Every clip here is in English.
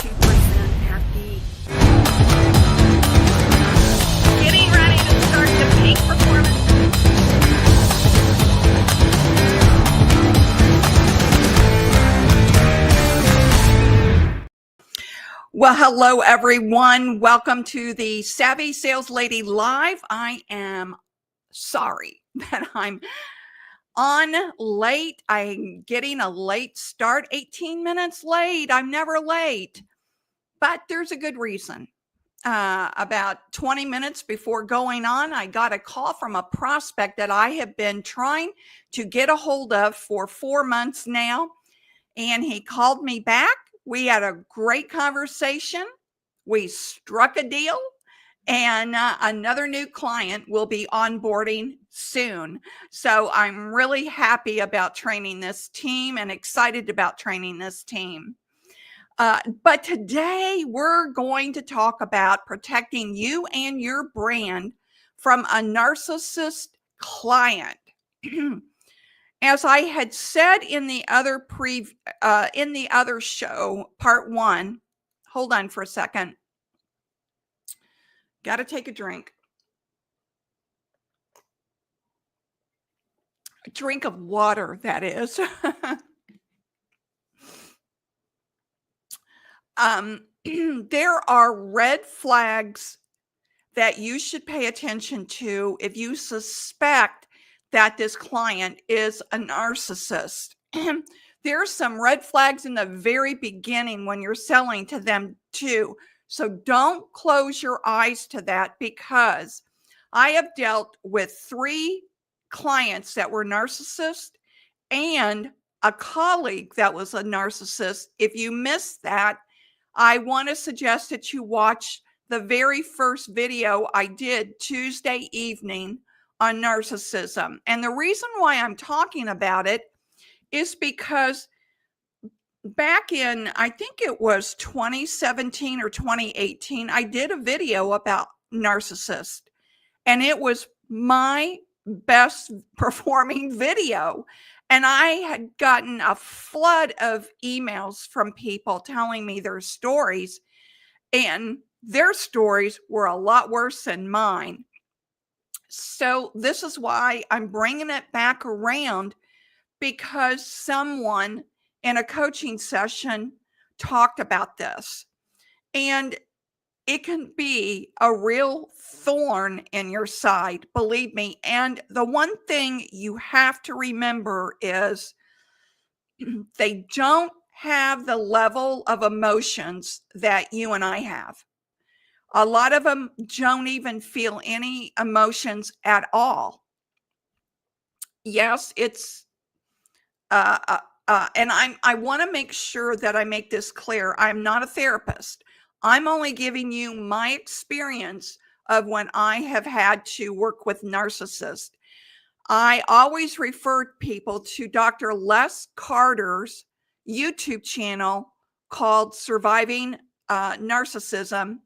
at the getting ready to start the peak performance. Well, hello, everyone. Welcome to the Savvy Sales Lady Live. I am sorry that I'm on late. I'm getting a late start, 18 minutes late. I'm never late, but there's a good reason. About 20 minutes before going on, I got a call from a prospect that I have been trying to get a hold of for 4 months now. And he called me back. We had a great conversation. We struck a deal. And another new client will be onboarding soon. So I'm really happy about training this team and excited about training this team. But today we're going to talk about protecting you and your brand from a narcissist client. As I had said in the other show, part 1, hold on for a second. Got to take a drink. A drink of water, that is. There are red flags that you should pay attention to if you suspect that this client is a narcissist. There's some red flags in the very beginning when you're selling to them too. So don't close your eyes to that, because I have dealt with 3 clients that were narcissists and a colleague that was a narcissist. If you missed that, I want to suggest that you watch the very first video I did Tuesday evening on narcissism. And the reason why I'm talking about it is because back in, I think it was 2017 or 2018, I did a video about narcissist, and it was my best performing video. And I had gotten a flood of emails from people telling me their stories, and their stories were a lot worse than mine. So this is why I'm bringing it back around, because someone in a coaching session talked about this, and it can be a real thorn in your side, believe me. And the one thing you have to remember is they don't have the level of emotions that you and I have. A lot of them don't even feel any emotions at all. Yes, it's and I want to make sure that I make this clear. I'm not a therapist. I'm only giving you my experience of when I have had to work with narcissists. I always refer people to Dr. Les Carter's YouTube channel called Surviving Narcissism.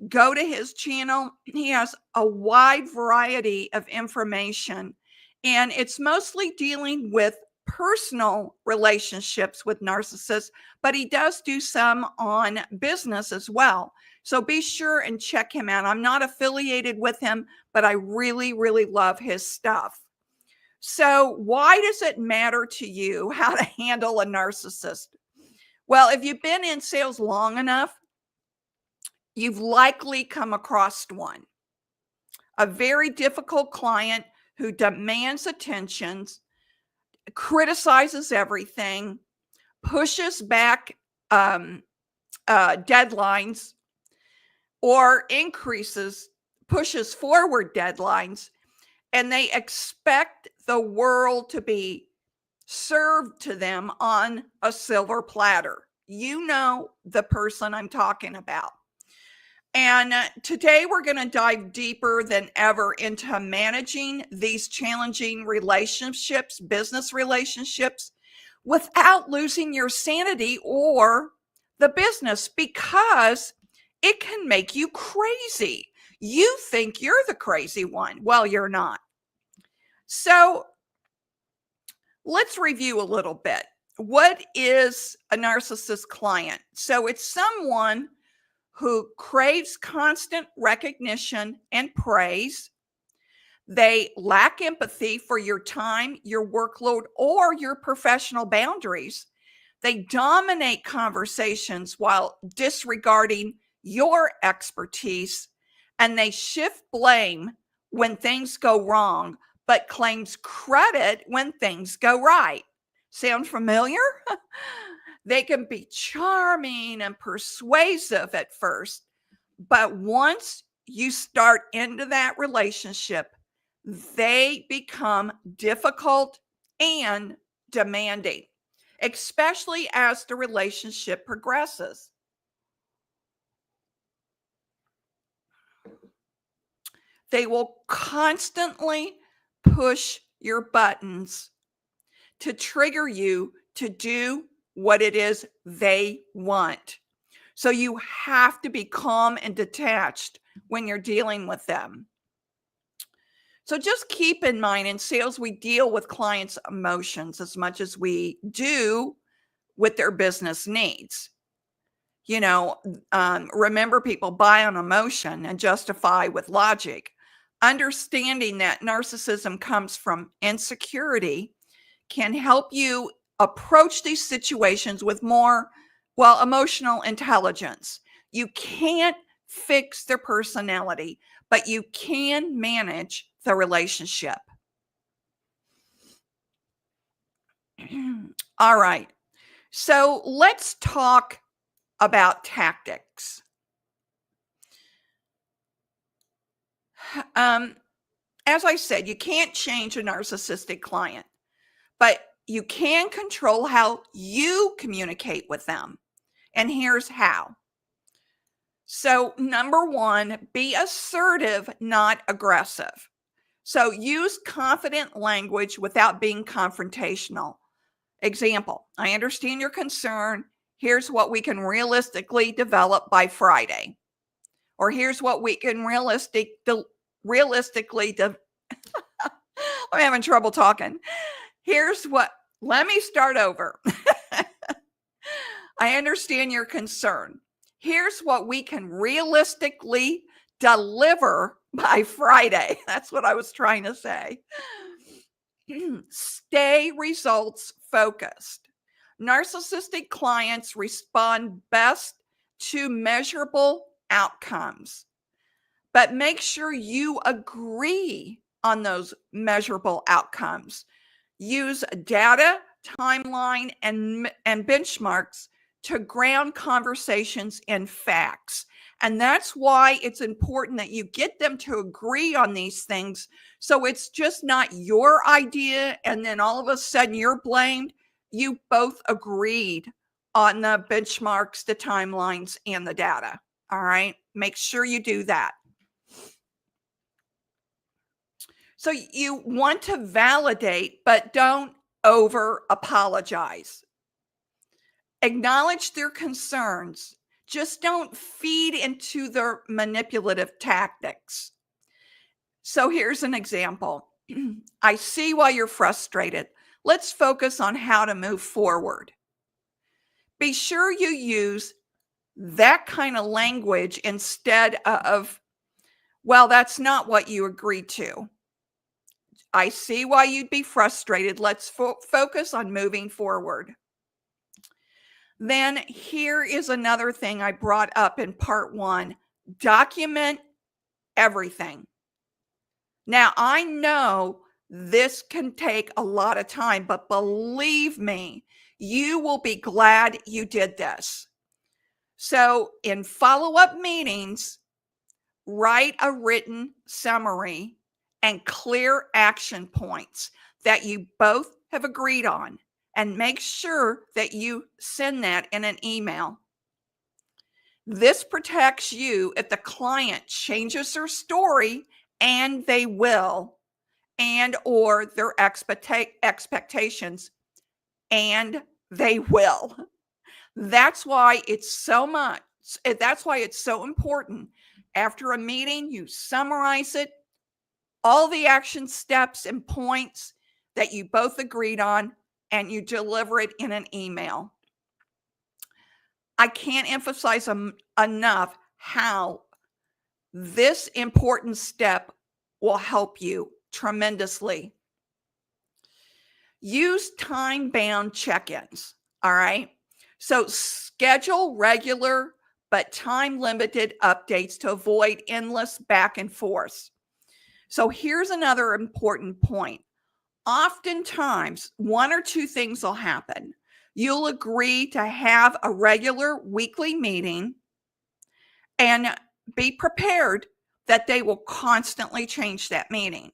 Go to his channel. He has a wide variety of information, and it's mostly dealing with personal relationships with narcissists, but he does do some on business as well. So be sure and check him out. I'm not affiliated with him, but I really, really love his stuff. So why does it matter to you how to handle a narcissist? Well, if you've been in sales long enough, you've likely come across one. A very difficult client who demands attention, criticizes everything, pushes back deadlines, or pushes forward deadlines, and they expect the world to be served to them on a silver platter. You know the person I'm talking about. And today we're going to dive deeper than ever into managing these challenging relationships, business relationships, without losing your sanity or the business, because it can make you crazy. You think you're the crazy one. Well, you're not. So let's review a little bit. what is a narcissist client? So it's someone who craves constant recognition and praise. They lack empathy for your time, your workload, or your professional boundaries. They dominate conversations while disregarding your expertise, and they shift blame when things go wrong, but claims credit when things go right. Sound familiar? They can be charming and persuasive at first, but once you start into that relationship, they become difficult and demanding, especially as the relationship progresses. They will constantly push your buttons to trigger you to do what it is they want. So you have to be calm and detached when you're dealing with them. So just keep in mind, in sales, we deal with clients' emotions as much as we do with their business needs. Remember, people buy on emotion and justify with logic. Understanding that narcissism comes from insecurity can help you approach these situations with more, emotional intelligence. You can't fix their personality, but you can manage the relationship. All right. So let's talk about tactics. As I said, you can't change a narcissistic client, but you can control how you communicate with them. And here's how. So, number one, be assertive, not aggressive. So, use confident language without being confrontational. Example, I understand your concern. Here's what we can realistically develop by Friday. Or here's what we can realistically I'm having trouble talking. Let me start over. I understand your concern. Here's what we can realistically deliver by Friday. That's what I was trying to say. Stay results focused. Narcissistic clients respond best to measurable outcomes, but make sure you agree on those measurable outcomes. Use data, timeline, and benchmarks to ground conversations in facts. And that's why it's important that you get them to agree on these things. So it's just not your idea and then all of a sudden you're blamed. You both agreed on the benchmarks, the timelines, and the data. All right. Make sure you do that. So you want to validate, but don't over apologize. Acknowledge their concerns. Just don't feed into their manipulative tactics. So here's an example. I see why you're frustrated. Let's focus on how to move forward. Be sure you use that kind of language instead of, well, that's not what you agreed to. I see why you'd be frustrated. Let's focus on moving forward. Then here is another thing I brought up in part one. Document everything. Now, I know this can take a lot of time, but believe me, you will be glad you did this. So in follow-up meetings, write a written summary and clear action points that you both have agreed on, and make sure that you send that in an email. This protects you if the client changes their story, and they will, and or their expectations, and they will. That's why it's so important. After a meeting, you summarize it, all the action steps and points that you both agreed on, and you deliver it in an email. I can't emphasize enough how this important step will help you tremendously. Use time-bound check-ins, all right? So schedule regular but time-limited updates to avoid endless back and forth. So here's another important point. Oftentimes, one or two things will happen. You'll agree to have a regular weekly meeting and be prepared that they will constantly change that meeting.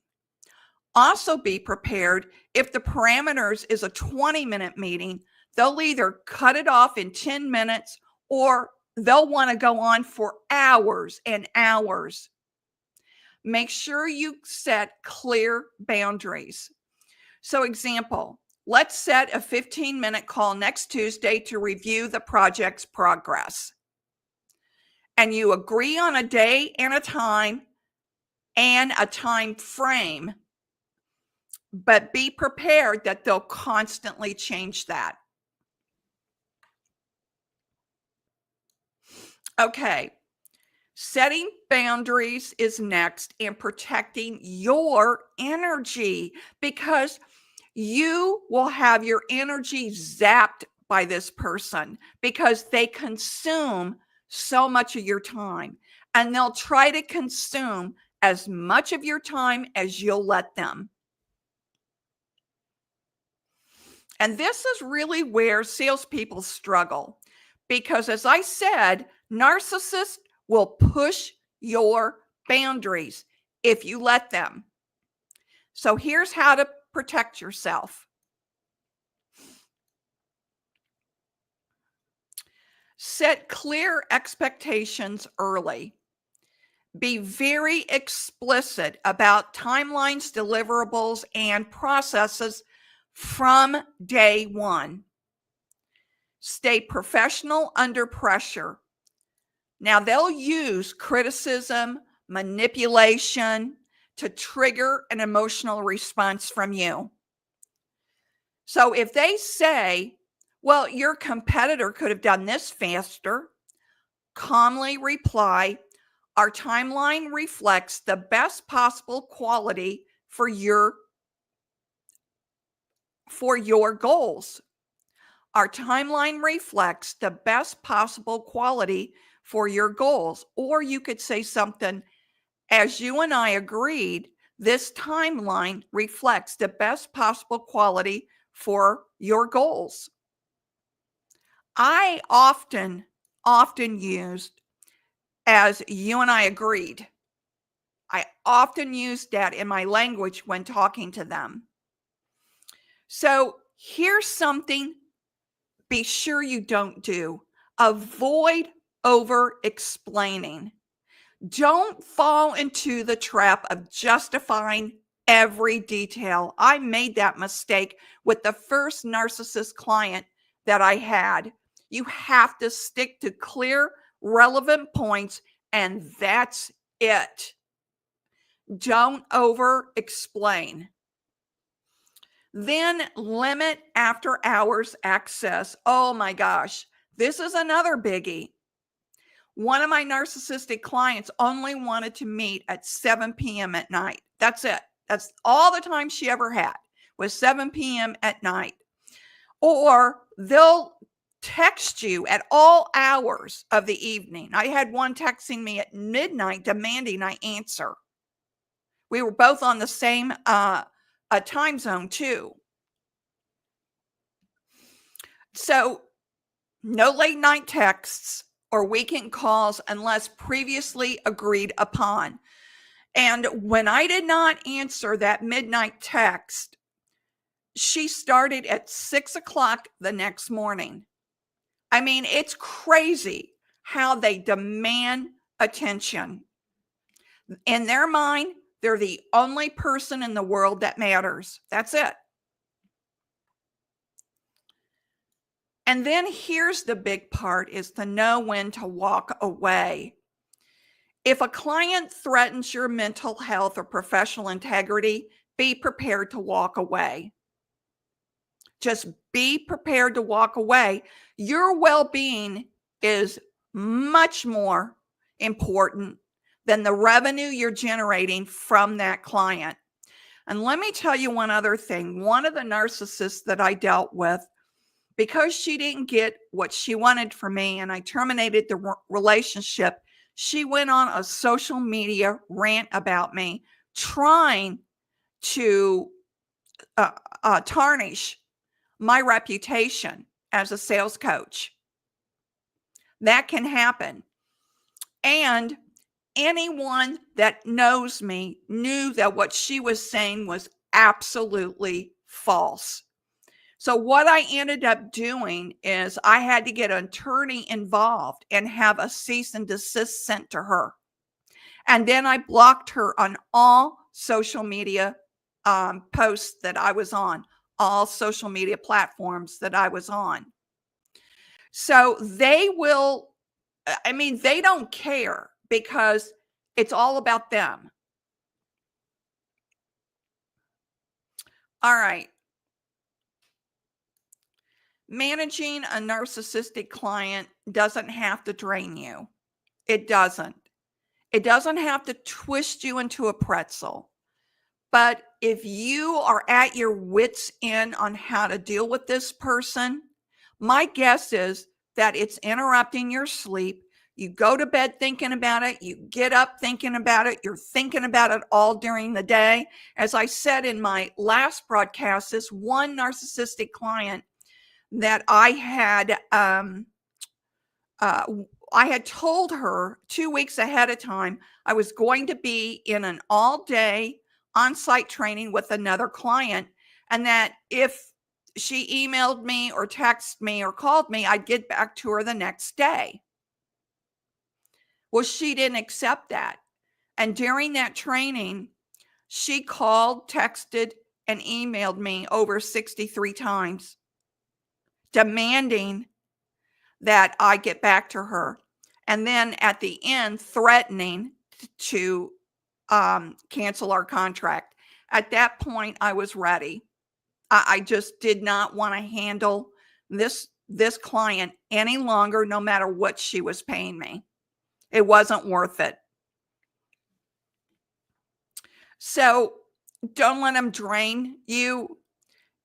Also be prepared if the parameters is a 20-minute meeting, they'll either cut it off in 10 minutes or they'll want to go on for hours and hours. Make sure you set clear boundaries. So example, let's set a 15-minute call next Tuesday to review the project's progress. And you agree on a day and a time frame, but be prepared that they'll constantly change that. Okay, setting boundaries is next, and protecting your energy, because you will have your energy zapped by this person because they consume so much of your time, and they'll try to consume as much of your time as you'll let them. And this is really where salespeople struggle, because as I said, narcissists will push your boundaries if you let them. So here's how to protect yourself. Set clear expectations early. Be very explicit about timelines, deliverables, and processes from day one. Stay professional under pressure. Now, they'll use criticism, manipulation to trigger an emotional response from you. So if they say, well, your competitor could have done this faster, calmly reply, our timeline reflects the best possible quality for your goals. Our timeline reflects the best possible quality for your goals. Or you could say something, as you and I agreed, this timeline reflects the best possible quality for your goals. I often used as you and I agreed. I often used that in my language when talking to them. So here's something be sure you don't do. Avoid over explaining. Don't fall into the trap of justifying every detail. I made that mistake with the first narcissist client that I had. You have to stick to clear, relevant points, and that's it. Don't over explain. Then limit after hours access. Oh my gosh, this is another biggie. One of my narcissistic clients only wanted to meet at 7 p.m. at night. That's it. That's all the time she ever had, was 7 p.m. at night. Or they'll text you at all hours of the evening. I had one texting me at midnight demanding I answer. We were both on the same time zone too. So no late night texts or weekend calls unless previously agreed upon. And when I did not answer that midnight text, she started at 6 o'clock the next morning. I mean, it's crazy how they demand attention. In their mind, they're the only person in the world that matters. That's it. And then here's the big part, is to know when to walk away. If a client threatens your mental health or professional integrity, be prepared to walk away. Just be prepared to walk away. Your well-being is much more important than the revenue you're generating from that client. And let me tell you one other thing. One of the narcissists that I dealt with, because she didn't get what she wanted from me and I terminated the relationship, she went on a social media rant about me, trying to tarnish my reputation as a sales coach. That can happen. And anyone that knows me knew that what she was saying was absolutely false. So what I ended up doing is I had to get an attorney involved and have a cease and desist sent to her. And then I blocked her on all social media posts that I was on, all social media platforms that I was on. So they will, they don't care because it's all about them. All right. Managing a narcissistic client doesn't have to drain you. It doesn't. It doesn't have to twist you into a pretzel. But if you are at your wits' end on how to deal with this person, my guess is that it's interrupting your sleep. You go to bed thinking about it. You get up thinking about it. You're thinking about it all during the day. As I said in my last broadcast, this one narcissistic client that I had told her 2 weeks ahead of time I was going to be in an all-day on-site training with another client, and that if she emailed me or texted me or called me, I'd get back to her the next day. Well, she didn't accept that. And during that training, she called, texted, and emailed me over 63 times, demanding that I get back to her. And then at the end, threatening to cancel our contract. At that point, I was ready. I just did not want to handle this client any longer, no matter what she was paying me. It wasn't worth it. So don't let them drain you.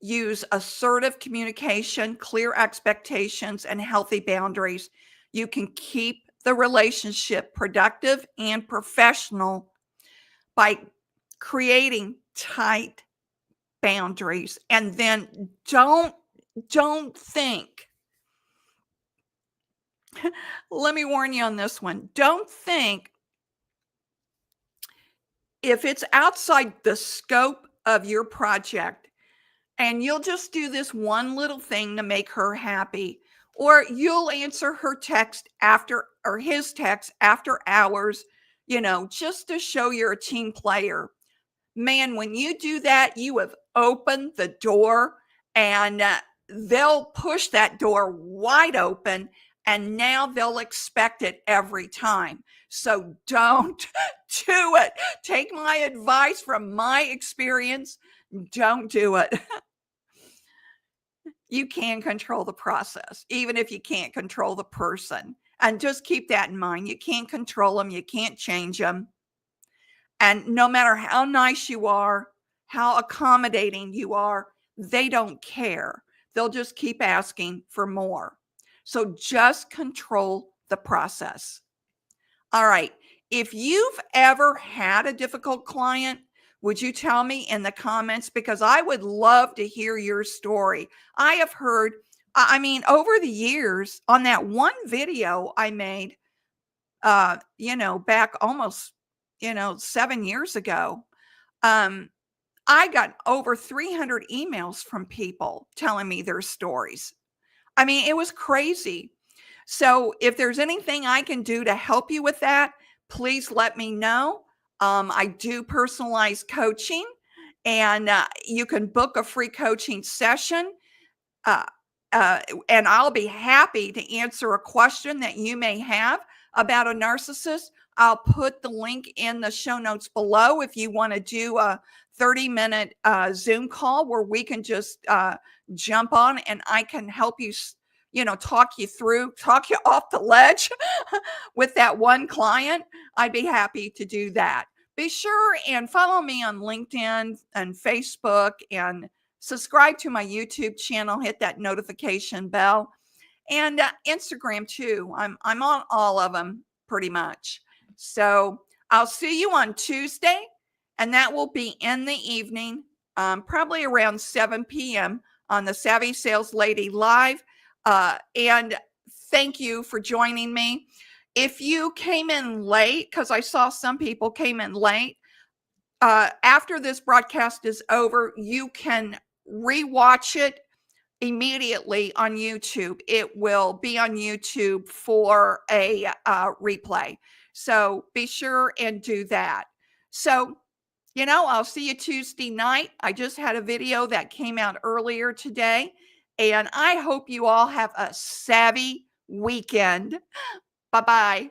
Use assertive communication, clear expectations, and healthy boundaries. You can keep the relationship productive and professional by creating tight boundaries. And then don't think, let me warn you on this one. Don't think if it's outside the scope of your project and you'll just do this one little thing to make her happy, or you'll answer her text after, or his text after hours, just to show you're a team player. Man, when you do that, you have opened the door, and they'll push that door wide open, and now they'll expect it every time. So don't do it. Take my advice from my experience. Don't do it. You can control the process, even if you can't control the person. And just keep that in mind. You can't control them. You can't change them. And no matter how nice you are, how accommodating you are, they don't care. They'll just keep asking for more. So just control the process. All right. If you've ever had a difficult client, would you tell me in the comments? Because I would love to hear your story. I have heard, over the years, on that one video I made, back almost, 7 years ago, I got over 300 emails from people telling me their stories. It was crazy. So if there's anything I can do to help you with that, please let me know. I do personalized coaching, and you can book a free coaching session. and I'll be happy to answer a question that you may have about a narcissist. I'll put the link in the show notes below if you want to do a 30-minute Zoom call where we can just jump on and I can help you, talk you through, talk you off the ledge with that one client. I'd be happy to do that. Be sure and follow me on LinkedIn and Facebook and subscribe to my YouTube channel. Hit that notification bell and Instagram too. I'm on all of them pretty much. So I'll see you on Tuesday, and that will be in the evening, probably around 7 p.m. on the Savvy Sales Lady Live. And thank you for joining me. If you came in late, because I saw some people came in late, after this broadcast is over, you can rewatch it immediately on YouTube. It will be on YouTube for a replay. So be sure and do that. So, I'll see you Tuesday night. I just had a video that came out earlier today, and I hope you all have a savvy weekend. Bye-bye.